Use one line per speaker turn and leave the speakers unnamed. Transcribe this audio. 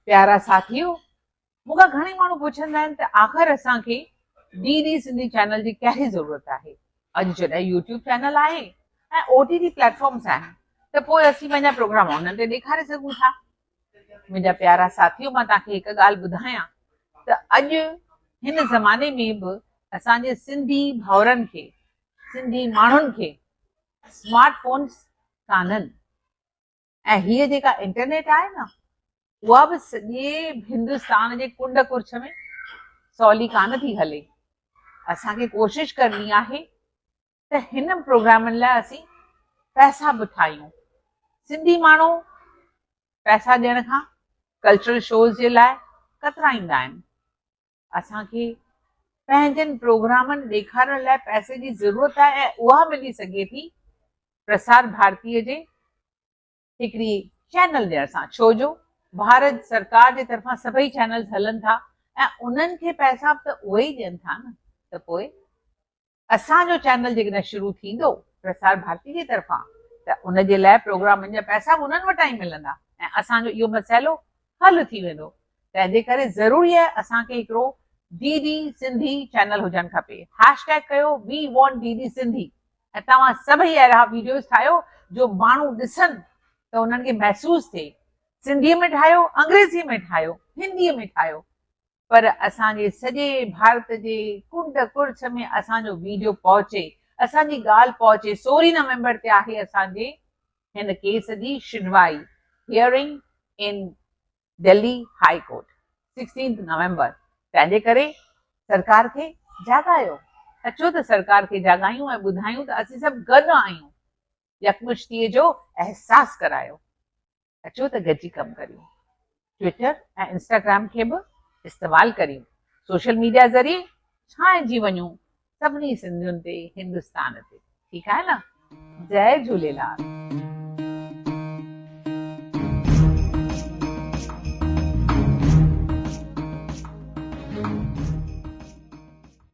प्यारा साथियों, मूंखां घणेई माण्हू पुछंदा आहिनि त आख़िर असांखे डीडी सिंधी चैनल जी कहिड़ी ज़रूरत आहे। अॼु जॾहिं यूट्यूब चैनल आहे ऐं ओटीटी प्लेटफॉर्म्स आहिनि त पोइ असीं पंहिंजा प्रोग्राम उन्हनि ते ॾेखारे सघूं था। मुंहिंजा प्यारा साथियों, मां तव्हांखे हिकु ॻाल्हि ॿुधायां त अॼु हिन ज़माने में बि असांजे सिंधी भाउरनि खे, सिंधी माण्हुनि खे स्मार्टफोन्स कान्हनि ऐं हीअ जेका इंटरनेट आहे न, उहा बि सॼे हिंदुस्तान जे कुंड कुर्छ में सवली कान थी हले। असांखे कोशिशि करणी आहे त हिन प्रोग्रामनि लाइ असीं पैसा बि ठाहियूं। सिंधी माण्हू पैसा ॾियण खां कल्चरल शोज़ जे लाइ कतराईंदा आहिनि। असांखे पंहिंजनि प्रोग्रामनि ॾेखारण लाइ पैसे जी ज़रूरत आहे ऐं उहा मिली सघे थी प्रसार भारतीअ जे हिकिड़ी चैनल ॾियण सां। छो जो भारत सरकार जे तरफ़ां सभई चैनल्स हलनि था ऐं उन्हनि खे पैसा त उहे ई ॾियनि था न। त पोइ असांजो चैनल जेकॾहिं शुरू थींदो प्रसार भारती जे तरफ़ां त उनजे लाइ प्रोग्रामनि जा पैसा बि उन्हनि वटां ई मिलंदा ऐं असांजो इहो मसइलो हल थी वेंदो। तंहिंजे करे ज़रूरी आहे असांखे हिकिड़ो डीडी सिंधी चैनल हुजणु खपे। हैशटैग कयो वी वॉन्ट डीडी सिंधी ऐं तव्हां सभई अहिड़ा वीडियोस ठाहियो जो माण्हू ॾिसनि त उन्हनि खे महसूसु थिए। सिंधीअ में ठाहियो, अंग्रेज़ीअ में ठाहियो, हिंदीअ में ठाहियो, पर असांजे सॼे भारत जे कुंड कुर्छ में असांजो वीडियो पहुचे, असांजी ॻाल्हि पहुचे। 16 नवंबर ते आहे असांजे हिन केस जी सुनवाई, हियरिंग इन दिल्ली हाई कोर्ट, 16 नवंबर। तंहिंजे करे सरकार खे जाॻायो। अचो त सरकार खे जाॻायूं ऐं ॿुधायूं त असीं सभु गॾु आहियूं। यकमुश्तीअ जो अहसास करायो। अचो त गॾिजी कमु करियूं। ट्विटर ऐं इंस्टाग्राम खे बि इस्तेमालु करियूं। सोशल मीडिया ज़रिए छांइजी वञूं सभिनी सिंधियुनि ते, हिंदुस्तान ते। ठीकु आहे न? जय झूलेलाल।